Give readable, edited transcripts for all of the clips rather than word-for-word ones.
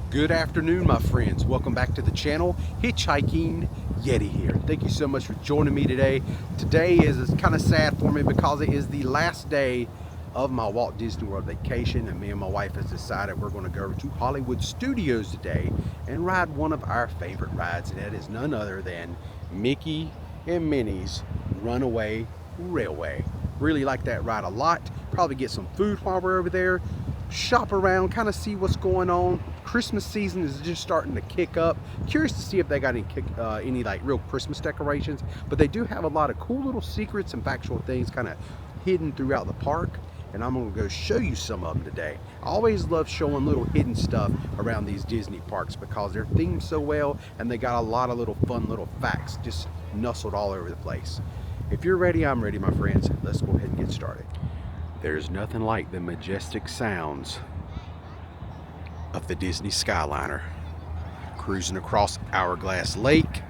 Good afternoon, my friends. Welcome back to the channel. Hitchhiking Yeti here. Thank you so much for joining me today. Today is kind of sad for me because it is the last day of my Walt Disney World vacation, and me and my wife has decided we're going to go to Hollywood Studios today and ride one of our favorite rides, and that is none other than Mickey and Minnie's Runaway Railway. Really like that ride a lot. Probably get some food while we're over there, shop around, kind of see what's going on. Christmas season is just starting to kick up. Curious to see if they got any like real Christmas decorations, but they do have a lot of cool little secrets and factual things kind of hidden throughout the park, and I'm gonna go show you some of them today. I always love showing little hidden stuff around these Disney parks because they're themed so well, and they got a lot of little fun little facts just nestled all over the place. If you're ready, I'm ready, my friends. Let's go ahead and get started. There's nothing like the majestic sounds of the Disney Skyliner cruising across Hourglass Lake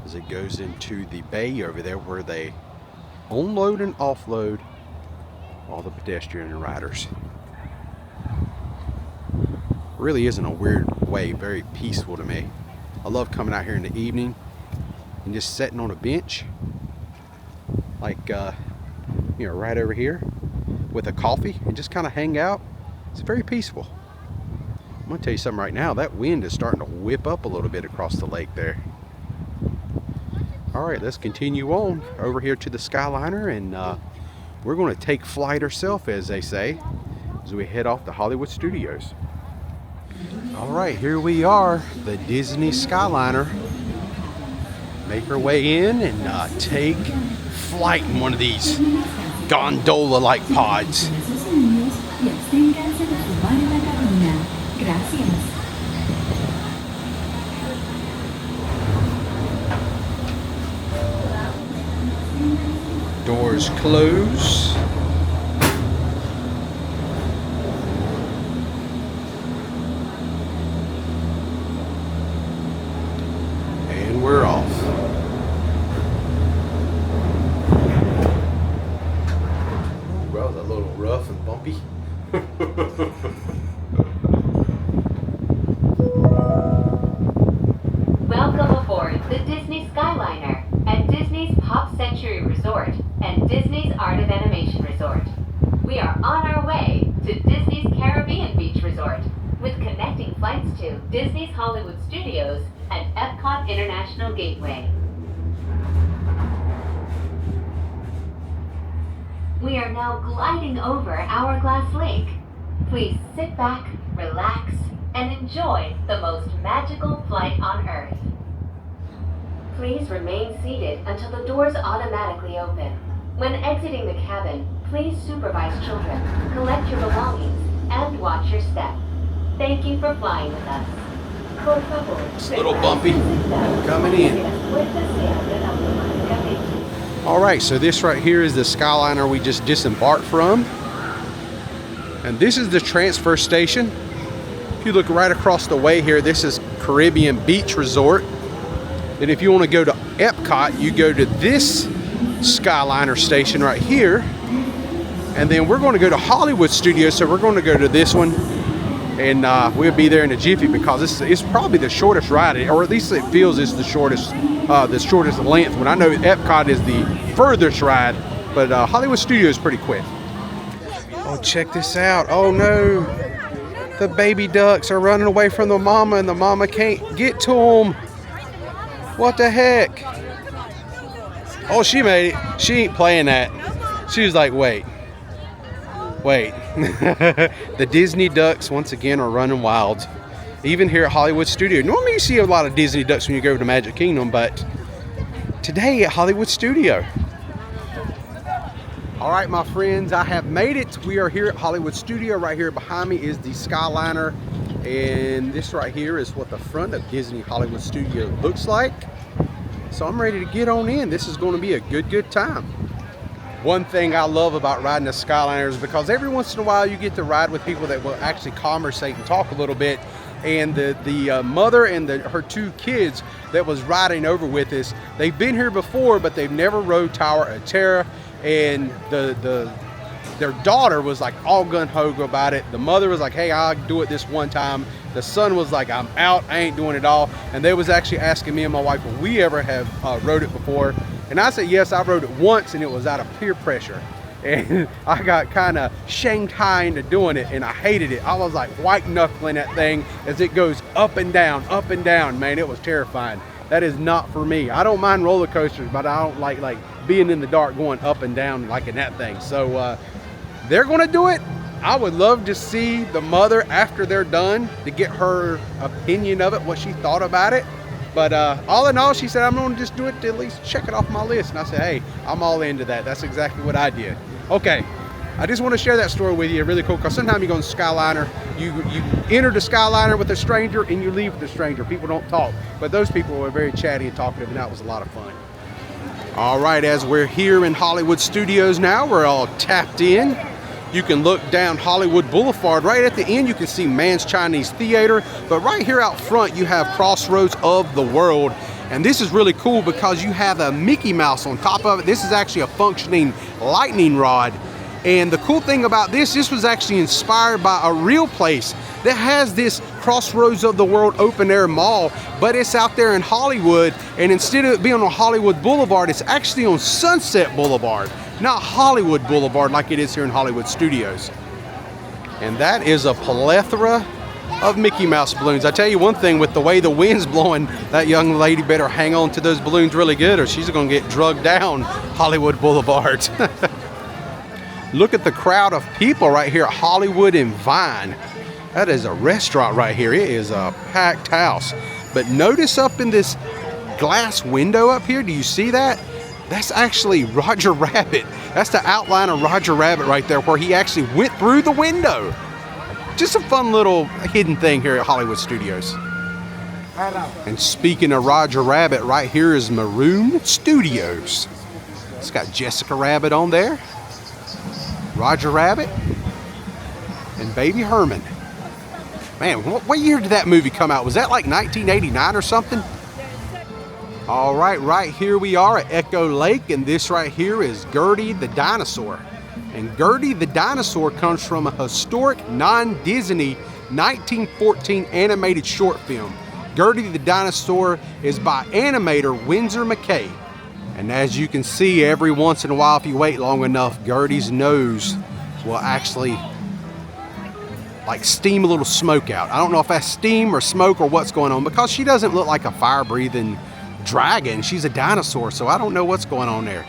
as it goes into the bay over there where they unload and offload all the pedestrian and riders. Really is in a weird way very peaceful to me. I love coming out here in the evening and just sitting on a bench like right over here with a coffee and just kind of hang out. It's very peaceful. I'm gonna tell you something right now, that wind is starting to whip up a little bit across the lake there. All right, let's continue on over here to the Skyliner, and we're going to take flight ourselves, as they say, as we head off to Hollywood Studios. All right, here we are, the Disney Skyliner. Make our way in and take flight in one of these gondola-like pods. Doors close. And we're off. Well, that was a little rough and bumpy. Welcome aboard the Disney Skyliner at Disney's Pop Century Resort and Disney's Art of Animation Resort. We are on our way to Disney's Caribbean Beach Resort with connecting flights to Disney's Hollywood Studios and Epcot International Gateway. We are now gliding over Hourglass Lake. Please sit back, relax, and enjoy the most magical flight on Earth. Please remain seated until the doors automatically open. When exiting the cabin, please supervise children, collect your belongings, and watch your step. Thank you for flying with us. It's a little bumpy coming in. All right, so this right here is the Skyliner we just disembarked from. And this is the transfer station. If you look right across the way here, this is Caribbean Beach Resort. And if you want to go to Epcot, you go to this Skyliner station right here. And then we're going to go to Hollywood Studios, so we're going to go to this one. And we'll be there in a jiffy because this is probably the shortest ride, or at least it feels it's the shortest length. When I know Epcot is the furthest ride, but Hollywood Studios is pretty quick. Oh, check this out. Oh no, the baby ducks are running away from the mama, and the mama can't get to them. What the heck? Oh, she made it. She ain't playing that. She was like, wait. The Disney ducks once again are running wild, even here at Hollywood Studio. Normally you see a lot of Disney ducks when you go to Magic Kingdom, but today at Hollywood Studio. All right, my friends, I have made it. We are here at Hollywood Studio. Right here behind me is the Skyliner, and this right here is what the front of Disney Hollywood Studio looks like. So I'm ready to get on in. This is going to be a good time. One thing I love about riding the Skyliner is because every once in a while you get to ride with people that will actually conversate and talk a little bit. And the mother and her two kids that was riding over with us, they've been here before, but they've never rode Tower of Terror. And the their daughter was like all gun-ho about it. The mother was like, hey, I'll do it this one time. The son was like, I'm out, I ain't doing it all. And they was actually asking me and my wife, will we ever have rode it before? And I said, yes, I rode it once, and it was out of peer pressure. And I got kind of shanghai into doing it, and I hated it. I was like white knuckling that thing as it goes up and down, man. It was terrifying. That is not for me. I don't mind roller coasters, but I don't like being in the dark going up and down like in that thing. So they're gonna do it. I would love to see the mother after they're done to get her opinion of it, what she thought about it. But all in all, she said, I'm gonna just do it to at least check it off my list. And I said, hey, I'm all into that. That's exactly what I did. Okay, I just want to share that story with you. Really cool, because sometimes you go on Skyliner, you enter the Skyliner with a stranger and you leave with a stranger. People don't talk, but those people were very chatty and talkative, and that was a lot of fun. All right, as we're here in Hollywood Studios now, we're all tapped in. You can look down Hollywood Boulevard. Right at the end, you can see Mann's Chinese Theater. But right here out front, you have Crossroads of the World. And this is really cool because you have a Mickey Mouse on top of it. This is actually a functioning lightning rod. And the cool thing about this was actually inspired by a real place that has this Crossroads of the World open air mall, but it's out there in Hollywood. And instead of it being on Hollywood Boulevard, it's actually on Sunset Boulevard, not Hollywood Boulevard like it is here in Hollywood Studios. And that is a plethora of Mickey Mouse balloons. I tell you one thing, with the way the wind's blowing, that young lady better hang on to those balloons really good, or she's gonna get drugged down Hollywood Boulevard. Look at the crowd of people right here at Hollywood and Vine. That is a restaurant right here. It is a packed house. But notice up in this glass window up here, do you see that? That's actually Roger Rabbit. That's the outline of Roger Rabbit right there, where he actually went through the window. Just a fun little hidden thing here at Hollywood Studios. And speaking of Roger Rabbit, right here is Maroon Studios. It's got Jessica Rabbit on there, Roger Rabbit, and Baby Herman. Man, what year did that movie come out? Was that like 1989 or something? All right, right here we are at Echo Lake, and this right here is Gertie the Dinosaur. And Gertie the Dinosaur comes from a historic non-Disney 1914 animated short film. Gertie the Dinosaur is by animator Winsor McKay. And as you can see, every once in a while, if you wait long enough, Gertie's nose will actually like steam a little smoke out. I don't know if that's steam or smoke or what's going on, because she doesn't look like a fire-breathing dragon. She's a dinosaur, so I don't know what's going on there.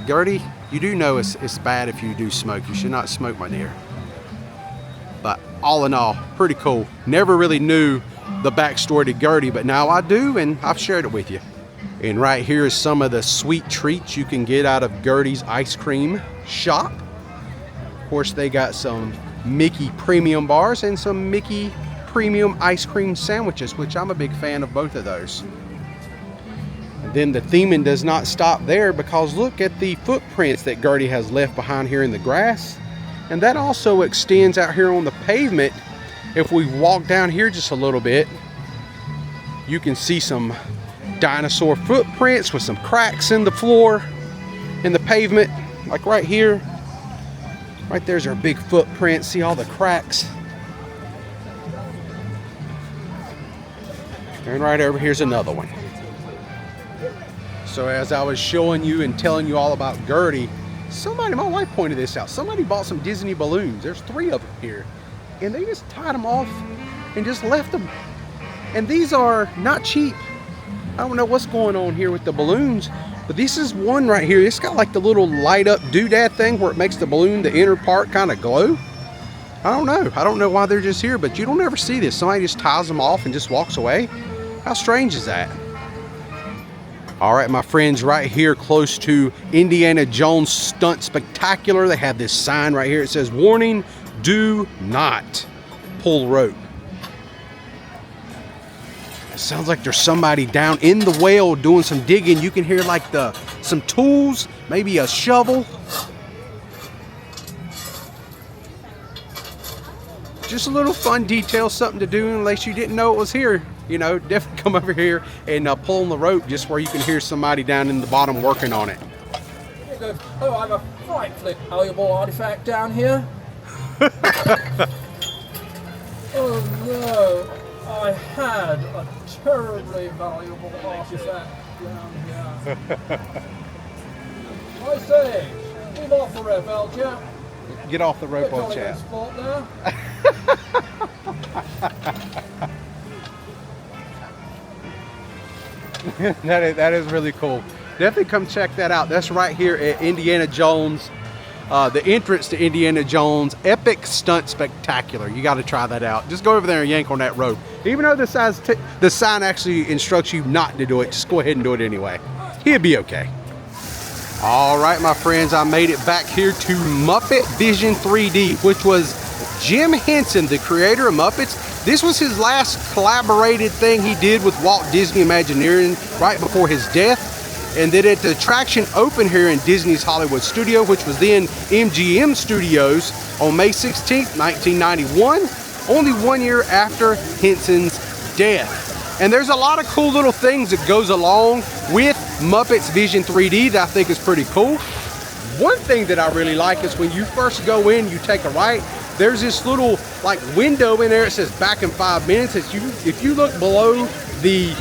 Gertie, you do know it's bad if you do smoke. You should not smoke, my dear. But all in all, pretty cool. Never really knew the backstory to Gertie, but now I do, and I've shared it with you. And right here is some of the sweet treats you can get out of Gertie's ice cream shop. Of course, they got some Micky Premium Bars and some Micky Premium ice cream sandwiches, which I'm a big fan of both of those. And then the theming does not stop there, because look at the footprints that Gertie has left behind here in the grass. And that also extends out here on the pavement. If we walk down here just a little bit, you can see some dinosaur footprints with some cracks in the floor, in the pavement, like right here. Right there's our big footprint. See all the cracks? And right over here's another one. So as I was showing you and telling you all about Gertie, somebody, my wife pointed this out, somebody bought some Disney balloons. There's 3 of them here. And they just tied them off and just left them. And these are not cheap. I don't know what's going on here with the balloons, but this is one right here. It's got like the little light up doodad thing where it makes the balloon, the inner part, kind of glow. I don't know. I don't know why they're just here, but you don't ever see this. Somebody just ties them off and just walks away. How strange is that? All right, my friends, right here close to Indiana Jones Stunt Spectacular, they have this sign right here. It says, warning, do not pull rope. It sounds like there's somebody down in the well doing some digging. You can hear like some tools, maybe a shovel. Just a little fun detail, something to do in case you didn't know it was here. You know, definitely come over here and pull on the rope just where you can hear somebody down in the bottom working on it. Oh, I'm a frightfully valuable artifact down here. Oh no, I had a terribly valuable artifact down here. I say, leave off the rope, old chap. Get off the rope, old chap. Spot there. That is really cool. Definitely come check that out. That's right here at Indiana Jones, the entrance to Indiana Jones Epic Stunt Spectacular. You got to try that out. Just go over there and yank on that rope. Even though the sign actually instructs you not to do it, just go ahead and do it anyway. He'll be okay. All right, my friends, I made it back here to Muppet Vision 3D, which was Jim Henson, the creator of Muppets. This was his last collaborated thing he did with Walt Disney Imagineering right before his death. And then at the attraction opened here in Disney's Hollywood Studio, which was then MGM Studios, on May 16th, 1991, only 1 year after Henson's death. And there's a lot of cool little things that goes along with Muppets Vision 3D that I think is pretty cool. One thing that I really like is when you first go in, you take a right, there's this little like window in there. It says back in 5 minutes. If you look below the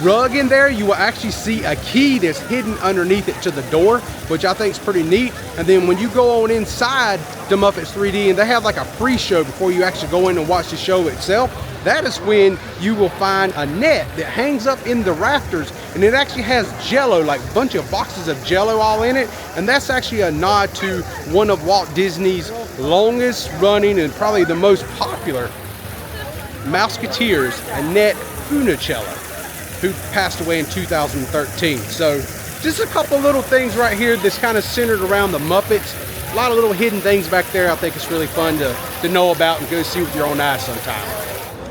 rug in there, you will actually see a key that's hidden underneath it to the door, which I think is pretty neat. And then when you go on inside the Muppets 3D, and they have like a pre-show before you actually go in and watch the show itself, that is when you will find a net that hangs up in the rafters, and it actually has Jello, like a bunch of boxes of Jello all in it. And that's actually a nod to one of Walt Disney's longest running and probably the most popular Mouseketeers, Annette Funicello, who passed away in 2013. So just a couple little things right here that's kind of centered around the Muppets. A lot of little hidden things back there. I think it's really fun to know about and go see with your own eyes sometime.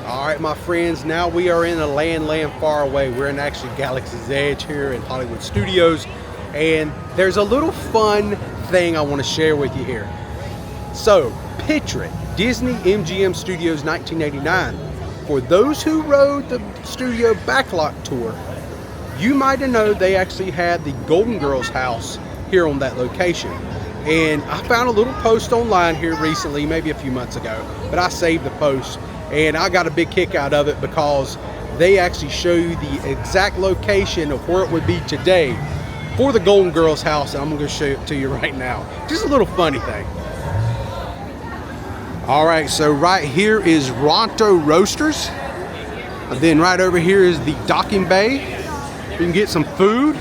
All right, my friends, now we are in a land far away. We're in actually Galaxy's Edge here in Hollywood Studios. And there's a little fun thing I want to share with you here. So picture it, Disney MGM Studios 1989. For those who rode the studio backlot tour, you might have known they actually had the Golden Girls house here on that location. And I found a little post online here recently, maybe a few months ago, but I saved the post and I got a big kick out of it because they actually show you the exact location of where it would be today for the Golden Girls house, and I'm going to show it to you right now. Just a little funny thing. All right, so right here is Ronto Roasters. And then right over here is the docking bay. You can get some food.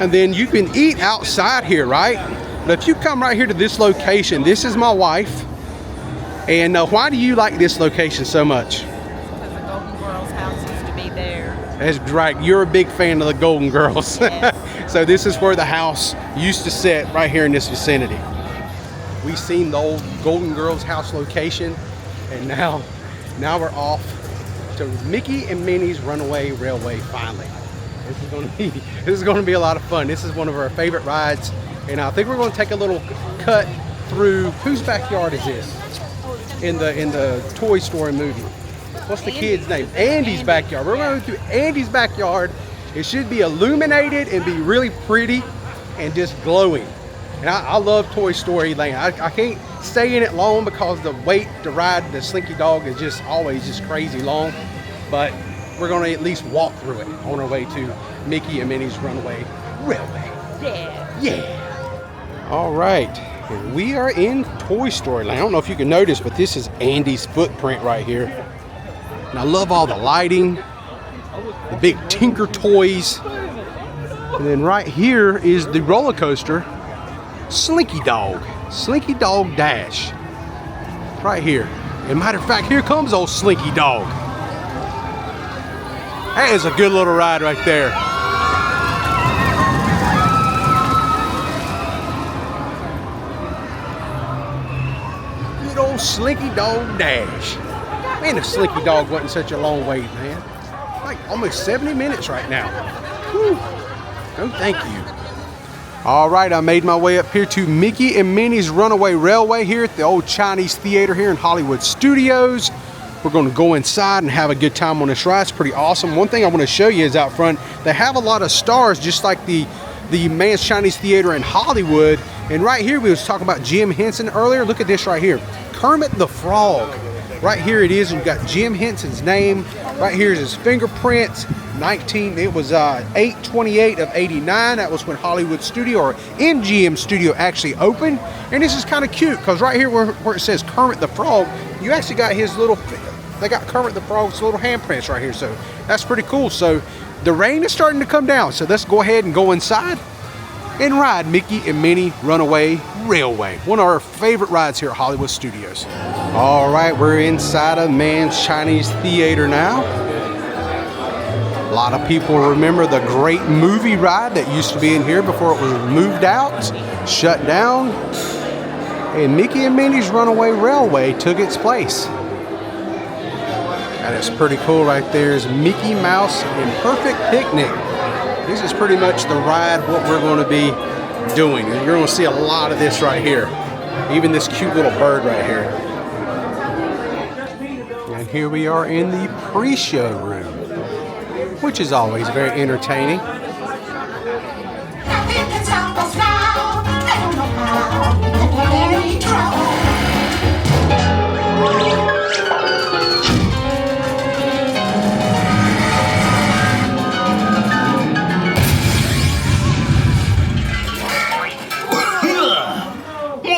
And then you can eat outside here, right? But if you come right here to this location, this is my wife. And why do you like this location so much? Because the Golden Girls house used to be there. That's right. You're a big fan of the Golden Girls. Yes. So this is where the house used to sit, right here in this vicinity. We've seen the old Golden Girls house location, and now we're off to Mickey and Minnie's Runaway Railway finally. This is going to be a lot of fun. This is one of our favorite rides, and I think we're going to take a little cut through, whose backyard is this? In the Toy Story movie. What's the kid's name? Andy's backyard. We're going through Andy's backyard. It should be illuminated and be really pretty and just glowing. And I love Toy Story Land. I can't stay in it long because the wait to ride the Slinky Dog is just always just crazy long. But we're going to at least walk through it on our way to Mickey and Minnie's Runaway Railway. Yeah. Yeah. All right. And we are in Toy Story Land. I don't know if you can notice, but this is Andy's footprint right here. And I love all the lighting, the big Tinker toys. And then right here is the roller coaster, Slinky Dog Dash. Right here. As a matter of fact, here comes old Slinky Dog. That is a good little ride right there. Good old Slinky Dog Dash. Man, if Slinky Dog wasn't such a long wait, man. Like almost 70 minutes right now. Whew. No, thank you. All right, I made my way up here to Mickey and Minnie's Runaway Railway here at the old Chinese Theater here in Hollywood Studios. We're going to go inside and have a good time on this ride. It's pretty awesome. One thing I want to show you is out front, they have a lot of stars, just like the Mann's Chinese Theater in Hollywood. And right here, we was talking about Jim Henson earlier. Look at this right here. Kermit the Frog. Right here it is. You've got Jim Henson's name. Right here is his fingerprints. It was 8/28 of 89. That was when Hollywood Studio or MGM Studio actually opened. And this is kind of cute because right here where it says Kermit the Frog, you actually got his little, they got Kermit the Frog's little handprints right here. So that's pretty cool. So the rain is starting to come down. So let's go ahead and go inside and ride Mickey and Minnie Runaway Railway. One of our favorite rides here at Hollywood Studios. All right, we're inside of Mann's Chinese Theater now. A lot of people remember the great movie ride that used to be in here before it was moved out, shut down, and Mickey and Minnie's Runaway Railway took its place. And it's pretty cool right there is Mickey Mouse and Perfect Picnic. This is pretty much the ride, what we're going to be doing. And you're going to see a lot of this right here. Even this cute little bird right here. And here we are in the pre-show room, which is always very entertaining.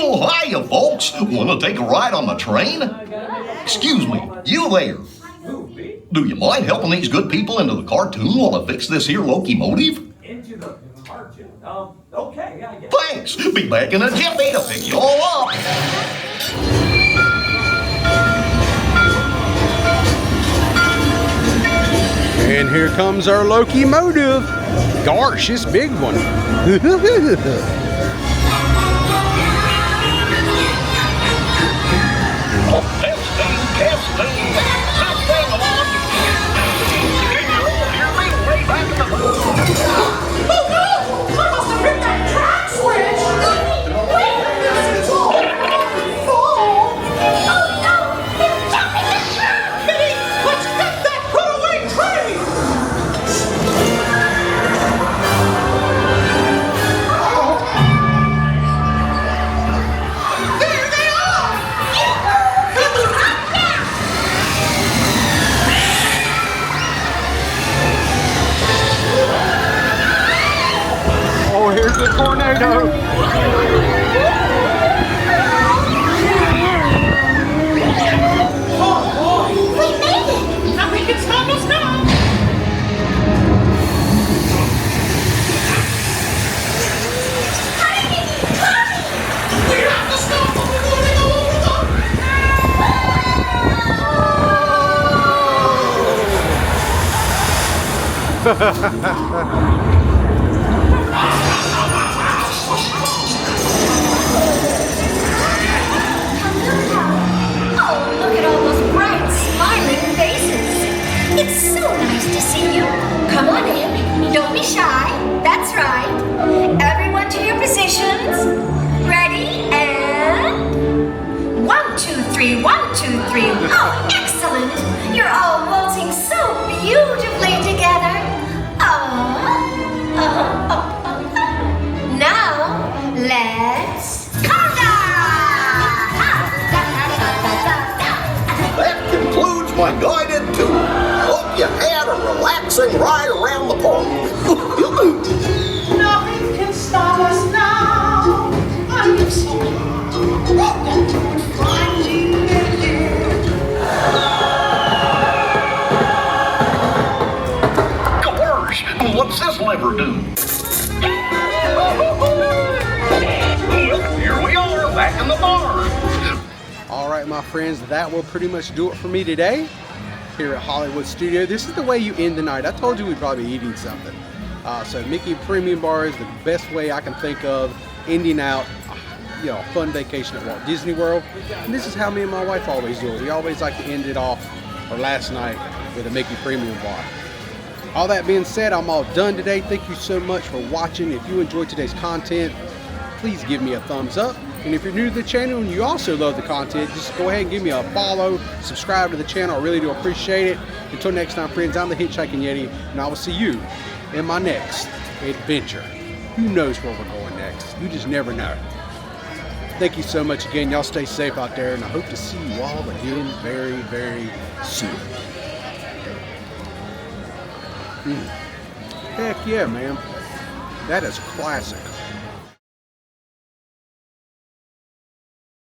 Oh, hiya, folks. Want to take a ride on the train? Excuse me, you there. Do you mind helping these good people into the cartoon while I fix this here locomotive? Into the cartoon? Okay, yeah, I guess. Thanks. Be back in a jiffy to pick you all up. And here comes our locomotive. Gosh, this big one. Here's the tornado. We made it! Nothing can stop us now! Hurry! Hurry! We have to stop them before they go over the... It's so nice to see you. Come on in. Don't be shy. That's right. Everyone to your positions. Ready? And 1, 2, 3. 1, 2, 3. Oh, excellent. You're all waltzing so beautifully together. Now, let's conga! That concludes my guided tour. Hope you had a relaxing ride around the park. Nothing can stop us now. I'm so finding it here. Gosh, what's this lever do? Here we are, back in the bar. All right, my friends, that will pretty much do it for me today here at Hollywood Studio. This is the way you end the night. I told you we'd probably be eating something. So Micky Premium Bar is the best way I can think of ending out a fun vacation at Walt Disney World. And this is how me and my wife always do it. We always like to end it off, or last night, with a Micky Premium Bar. All that being said, I'm all done today. Thank you so much for watching. If you enjoyed today's content, please give me a thumbs up. And if you're new to the channel and you also love the content, just go ahead and give me a follow, subscribe to the channel. I really do appreciate it. Until next time, friends, I'm the Hitchhiking Yeti, and I will see you in my next adventure. Who knows where we're going next? You just never know. Thank you so much again. Y'all stay safe out there, and I hope to see you all again very, very soon. Heck yeah, man. That is classic.